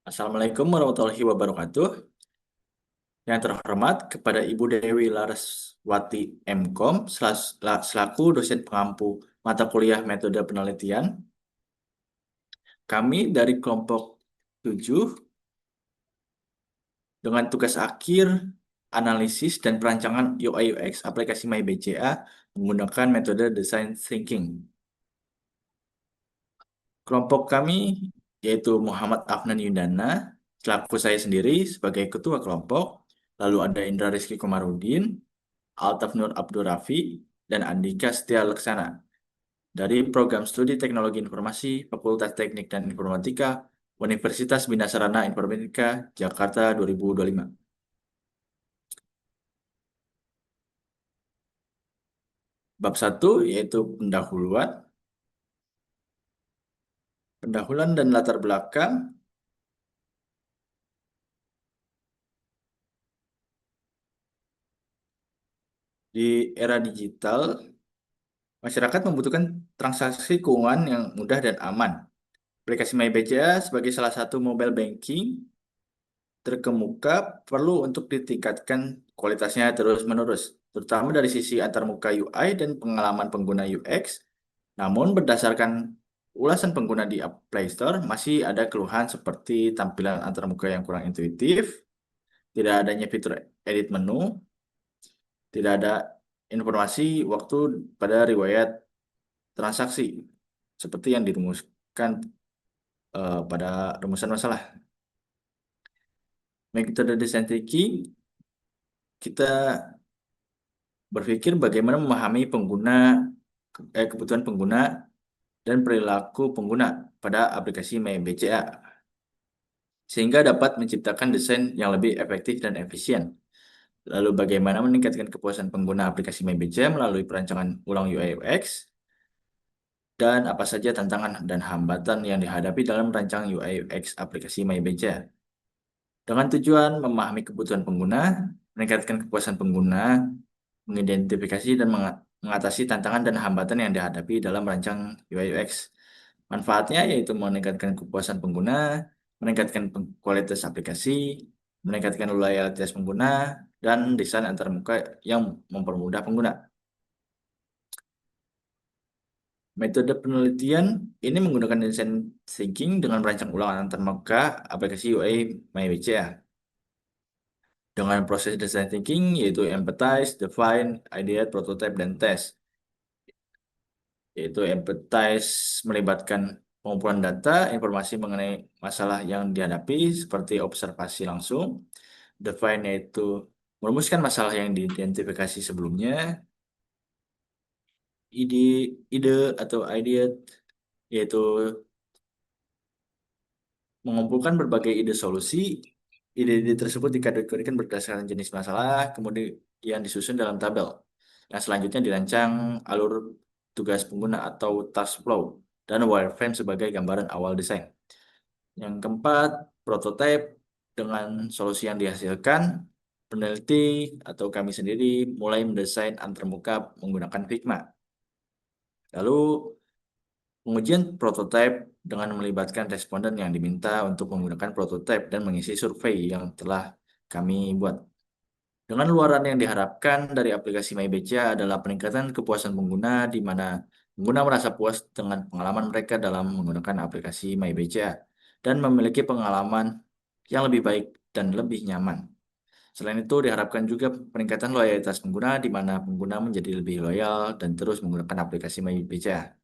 Assalamualaikum warahmatullahi wabarakatuh. Yang terhormat kepada Ibu Dewi Laraswati MKom selaku dosen pengampu mata kuliah metode penelitian. Kami dari kelompok 7 dengan tugas akhir analisis dan perancangan UI UX aplikasi MyBCA menggunakan metode design thinking. Kelompok kami yaitu Muhammad Afnan Yundana, selaku saya sendiri sebagai ketua kelompok, lalu ada Indra Rizky Komarudin, Altaf Nur Abdul Rafi, dan Andika Setia Laksana dari Program Studi Teknologi Informasi Fakultas Teknik dan Informatika Universitas Bina Sarana Informatika Jakarta 2025. Bab 1 yaitu pendahuluan dan latar belakang. Di era digital, masyarakat membutuhkan transaksi keuangan yang mudah dan aman. Aplikasi MyBCA sebagai salah satu mobile banking terkemuka perlu untuk ditingkatkan kualitasnya terus-menerus, terutama dari sisi antarmuka UI dan pengalaman pengguna UX. Namun berdasarkan ulasan pengguna di Play Store, masih ada keluhan seperti tampilan antarmuka yang kurang intuitif, tidak adanya fitur edit menu, tidak ada informasi waktu pada riwayat transaksi, seperti yang dirumuskan pada rumusan masalah. Metode design thinking, kita berpikir bagaimana memahami kebutuhan pengguna dan perilaku pengguna pada aplikasi MyBCA sehingga dapat menciptakan desain yang lebih efektif dan efisien. Lalu bagaimana meningkatkan kepuasan pengguna aplikasi MyBCA melalui perancangan ulang UI UX dan apa saja tantangan dan hambatan yang dihadapi dalam merancang UI UX aplikasi MyBCA. Dengan tujuan memahami kebutuhan pengguna, meningkatkan kepuasan pengguna, mengidentifikasi dan mengatasi tantangan dan hambatan yang dihadapi dalam merancang UI UX. Manfaatnya yaitu meningkatkan kepuasan pengguna, meningkatkan kualitas aplikasi, meningkatkan loyalitas pengguna, dan desain antarmuka yang mempermudah pengguna. Metode penelitian ini menggunakan design thinking dengan merancang ulang antarmuka aplikasi UI MyBCA. Dengan proses design thinking yaitu empathize, define, ideate, prototype, dan test. Yaitu empathize melibatkan pengumpulan data, informasi mengenai masalah yang dihadapi seperti observasi langsung. Define yaitu merumuskan masalah yang diidentifikasi sebelumnya. Ide, ide atau ideate yaitu mengumpulkan berbagai ide solusi. Ide-ide tersebut dikategorikan berdasarkan jenis masalah, kemudian disusun dalam tabel. Yang selanjutnya dirancang alur tugas pengguna atau task flow dan wireframe sebagai gambaran awal desain. Yang keempat, prototype dengan solusi yang dihasilkan, peneliti atau kami sendiri mulai mendesain antarmuka menggunakan Figma. Lalu pengujian prototype dengan melibatkan responden yang diminta untuk menggunakan prototype dan mengisi survei yang telah kami buat. Dengan luaran yang diharapkan dari aplikasi MyBCA adalah peningkatan kepuasan pengguna di mana pengguna merasa puas dengan pengalaman mereka dalam menggunakan aplikasi MyBCA dan memiliki pengalaman yang lebih baik dan lebih nyaman. Selain itu, diharapkan juga peningkatan loyalitas pengguna di mana pengguna menjadi lebih loyal dan terus menggunakan aplikasi MyBCA.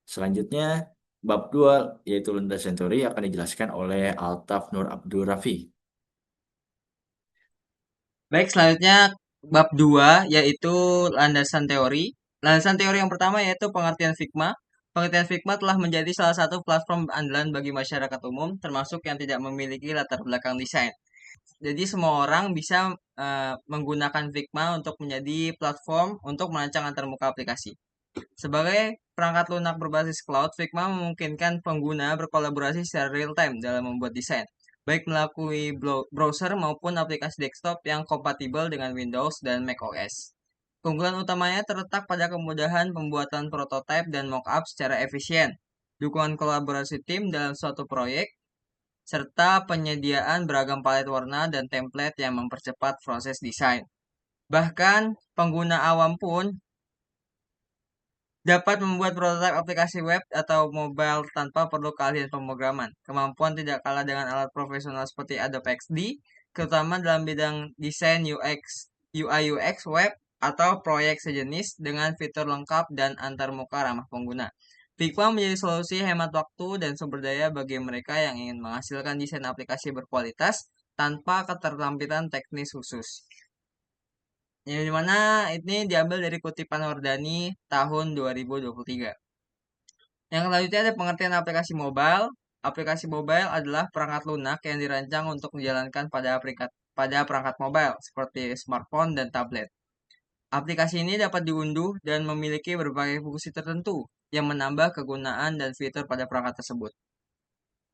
Selanjutnya, bab 2 yaitu landasan teori akan dijelaskan oleh Altaf Nur Abdul Rafi. Baik, selanjutnya bab 2 yaitu landasan teori. Landasan teori yang pertama yaitu pengertian Figma. Pengertian Figma telah menjadi salah satu platform andalan bagi masyarakat umum, termasuk yang tidak memiliki latar belakang desain. Jadi semua orang bisa menggunakan Figma untuk menjadi platform untuk merancang antarmuka aplikasi. Sebagai perangkat lunak berbasis cloud, Figma memungkinkan pengguna berkolaborasi secara real time dalam membuat desain, baik melalui browser maupun aplikasi desktop yang kompatibel dengan Windows dan macOS. Keunggulan utamanya terletak pada kemudahan pembuatan prototipe dan mockup secara efisien, dukungan kolaborasi tim dalam suatu proyek, serta penyediaan beragam palet warna dan template yang mempercepat proses desain. Bahkan, pengguna awam pun dapat membuat prototipe aplikasi web atau mobile tanpa perlu keahlian pemrograman. Kemampuan tidak kalah dengan alat profesional seperti Adobe XD, terutama dalam bidang desain UX, UI UX web atau proyek sejenis dengan fitur lengkap dan antarmuka ramah pengguna. Figma menjadi solusi hemat waktu dan sumber daya bagi mereka yang ingin menghasilkan desain aplikasi berkualitas tanpa keterampilan teknis khusus. Yang dimana ini diambil dari kutipan Wardani tahun 2023. Yang selanjutnya ada pengertian aplikasi mobile. Aplikasi mobile adalah perangkat lunak yang dirancang untuk dijalankan pada perangkat mobile seperti smartphone dan tablet. Aplikasi ini dapat diunduh dan memiliki berbagai fungsi tertentu yang menambah kegunaan dan fitur pada perangkat tersebut.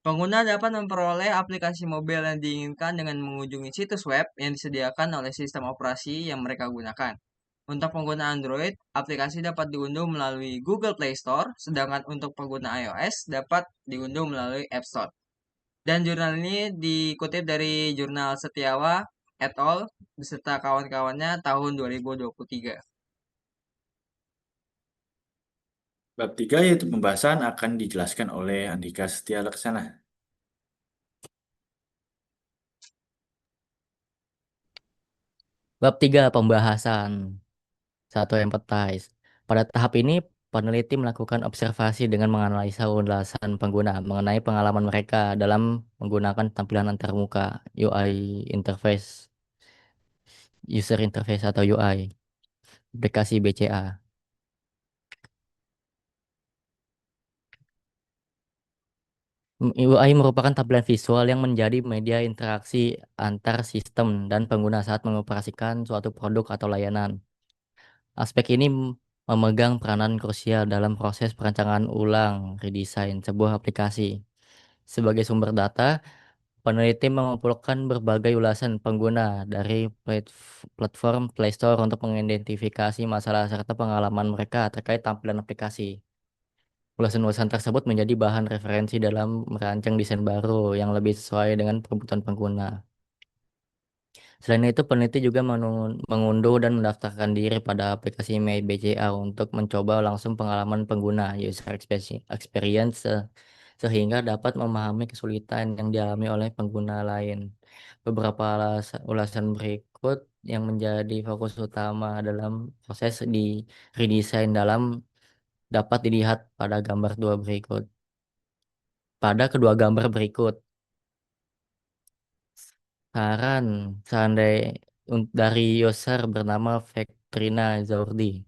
Pengguna dapat memperoleh aplikasi mobil yang diinginkan dengan mengunjungi situs web yang disediakan oleh sistem operasi yang mereka gunakan. Untuk pengguna Android, aplikasi dapat diunduh melalui Google Play Store, sedangkan untuk pengguna iOS dapat diunduh melalui App Store. Dan jurnal ini dikutip dari jurnal Setiawa et al. Beserta kawan-kawannya tahun 2023. Bab 3 yaitu pembahasan akan dijelaskan oleh Andika Setia Laksana. Bab 3 pembahasan. 1. Empathize. Pada tahap ini, peneliti melakukan observasi dengan menganalisa ulasan pengguna mengenai pengalaman mereka dalam menggunakan tampilan antarmuka UI interface, user interface atau UI, aplikasi BCA. UI merupakan tampilan visual yang menjadi media interaksi antar sistem dan pengguna saat mengoperasikan suatu produk atau layanan. Aspek ini memegang peranan krusial dalam proses perancangan ulang redesign sebuah aplikasi. Sebagai sumber data, peneliti mengumpulkan berbagai ulasan pengguna dari platform Play Store untuk mengidentifikasi masalah serta pengalaman mereka terkait tampilan aplikasi. Ulasan-ulasan tersebut menjadi bahan referensi dalam merancang desain baru yang lebih sesuai dengan kebutuhan pengguna. Selain itu, peneliti juga mengunduh dan mendaftarkan diri pada aplikasi MyBCA untuk mencoba langsung pengalaman pengguna user experience sehingga dapat memahami kesulitan yang dialami oleh pengguna lain. Beberapa ulasan berikut yang menjadi fokus utama dalam proses di redesign dapat dilihat pada gambar dua berikut. Pada kedua gambar berikut, saran dari user bernama Vectrina Zaurdi.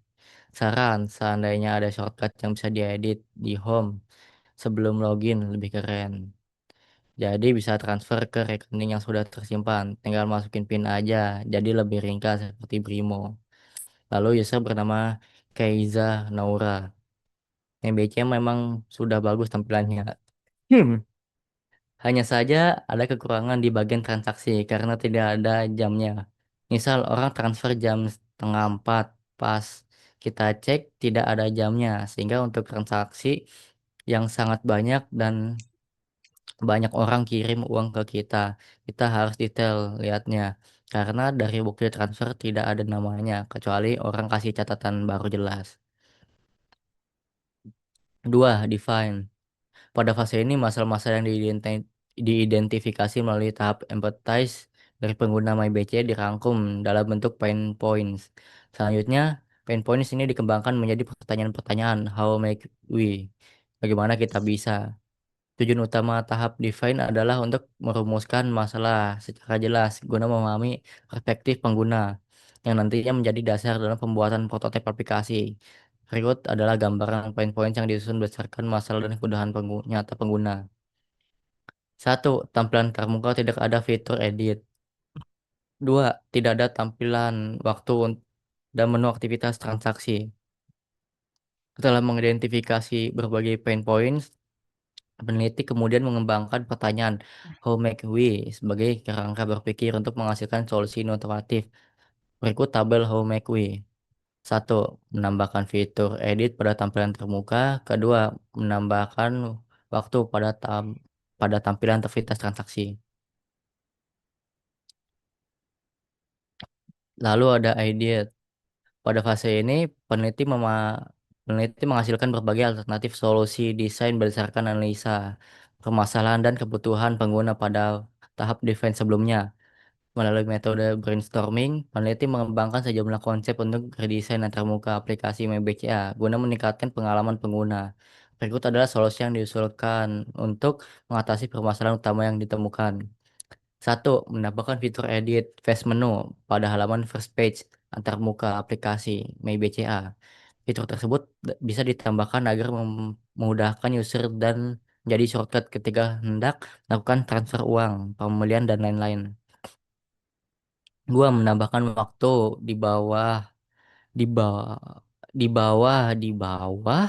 Saran seandainya ada shortcut yang bisa diedit di home sebelum login lebih keren. Jadi bisa transfer ke rekening yang sudah tersimpan, tinggal masukin PIN aja, jadi lebih ringkas seperti Brimo. Lalu user bernama Keiza Naura. MBC memang sudah bagus tampilannya. Hanya saja ada kekurangan di bagian transaksi karena tidak ada jamnya. Misal orang transfer jam setengah 4, pas kita cek tidak ada jamnya, sehingga untuk transaksi yang sangat banyak dan banyak orang kirim uang ke kita, kita harus detail lihatnya. Karena dari bukti transfer tidak ada namanya, kecuali orang kasih catatan baru jelas. 2. Define. Pada fase ini, masalah-masalah yang diidentifikasi melalui tahap empathize dari pengguna MyBC dirangkum dalam bentuk pain points. Selanjutnya, pain points ini dikembangkan menjadi pertanyaan-pertanyaan. How make we? Bagaimana kita bisa? Tujuan utama tahap define adalah untuk merumuskan masalah secara jelas guna memahami perspektif pengguna yang nantinya menjadi dasar dalam pembuatan prototipe aplikasi. Berikut adalah gambaran poin-poin yang disusun berdasarkan masalah dan kebutuhan nyata pengguna. 1. Tampilan termuka tidak ada fitur edit. 2. Tidak ada tampilan waktu dan menu aktivitas transaksi. Setelah mengidentifikasi berbagai pain points, peneliti kemudian mengembangkan pertanyaan how make we sebagai kerangka berpikir untuk menghasilkan solusi inovatif. Berikut tabel how make we. 1. Menambahkan fitur edit pada tampilan termuka. Kedua, menambahkan waktu pada pada tampilan aktivitas transaksi. Lalu ada ide. Pada fase ini, peneliti menghasilkan berbagai alternatif solusi desain berdasarkan analisa permasalahan dan kebutuhan pengguna pada tahap desain sebelumnya. Melalui metode brainstorming, peneliti mengembangkan sejumlah konsep untuk redesain antarmuka aplikasi MyBCA guna meningkatkan pengalaman pengguna. Berikut adalah solusi yang diusulkan untuk mengatasi permasalahan utama yang ditemukan. Satu, menambahkan fitur edit face menu pada halaman first page antarmuka aplikasi MyBCA. Fitur tersebut bisa ditambahkan agar memudahkan user dan menjadi shortcut ketika hendak melakukan transfer uang, pembelian, dan lain-lain. Dua, menambahkan waktu di bawah di bawah di bawah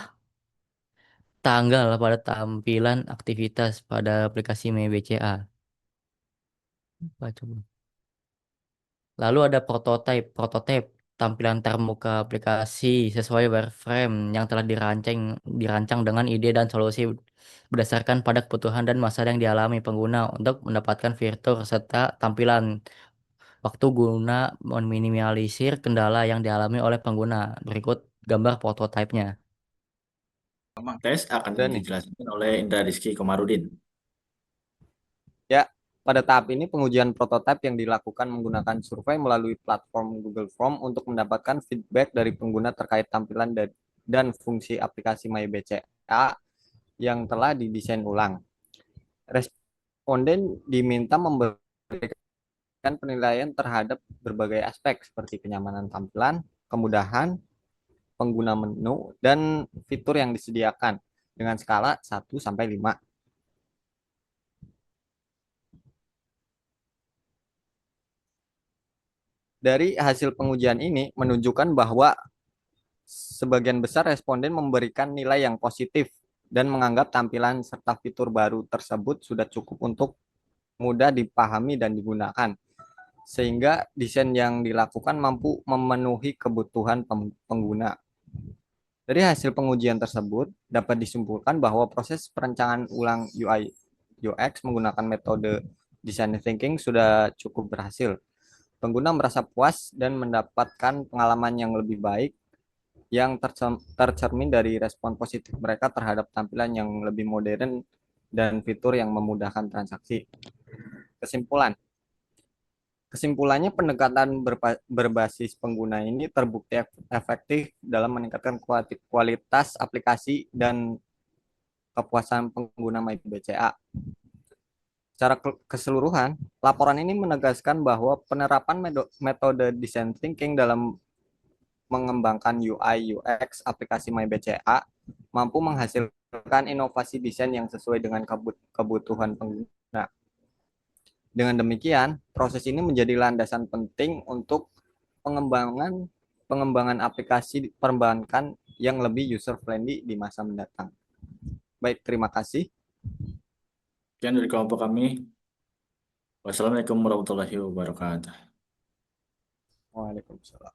tanggal pada tampilan aktivitas pada aplikasi MyBCA. Apa coba? Lalu ada prototipe tampilan termuka aplikasi sesuai wireframe yang telah dirancang dengan ide dan solusi berdasarkan pada kebutuhan dan masalah yang dialami pengguna untuk mendapatkan fitur serta tampilan waktu guna meminimalisir kendala yang dialami oleh pengguna. Berikut gambar prototipenya. Tes akan Dan nih, dijelaskan oleh Indra Rizky Komarudin. ya, pada tahap ini pengujian prototipe yang dilakukan menggunakan survei melalui platform Google Form untuk mendapatkan feedback dari pengguna terkait tampilan dan fungsi aplikasi MyBCA yang telah didesain ulang. Responden diminta memberikan penilaian terhadap berbagai aspek seperti kenyamanan tampilan, kemudahan, pengguna menu, dan fitur yang disediakan dengan skala 1 sampai 5. Dari hasil pengujian ini menunjukkan bahwa sebagian besar responden memberikan nilai yang positif dan menganggap tampilan serta fitur baru tersebut sudah cukup untuk mudah dipahami dan digunakan, sehingga desain yang dilakukan mampu memenuhi kebutuhan pengguna. Dari hasil pengujian tersebut, dapat disimpulkan bahwa proses perencanaan ulang UI UX menggunakan metode design thinking sudah cukup berhasil. Pengguna merasa puas dan mendapatkan pengalaman yang lebih baik yang tercermin dari respon positif mereka terhadap tampilan yang lebih modern dan fitur yang memudahkan transaksi. Kesimpulannya pendekatan berbasis pengguna ini terbukti efektif dalam meningkatkan kualitas aplikasi dan kepuasan pengguna MyBCA. Secara keseluruhan, laporan ini menegaskan bahwa penerapan metode design thinking dalam mengembangkan UI UX aplikasi MyBCA mampu menghasilkan inovasi desain yang sesuai dengan kebutuhan pengguna. Dengan demikian, proses ini menjadi landasan penting untuk pengembangan aplikasi perbankan yang lebih user friendly di masa mendatang. Baik, terima kasih. Sekian dari kelompok kami. Wassalamualaikum warahmatullahi wabarakatuh. Waalaikumsalam.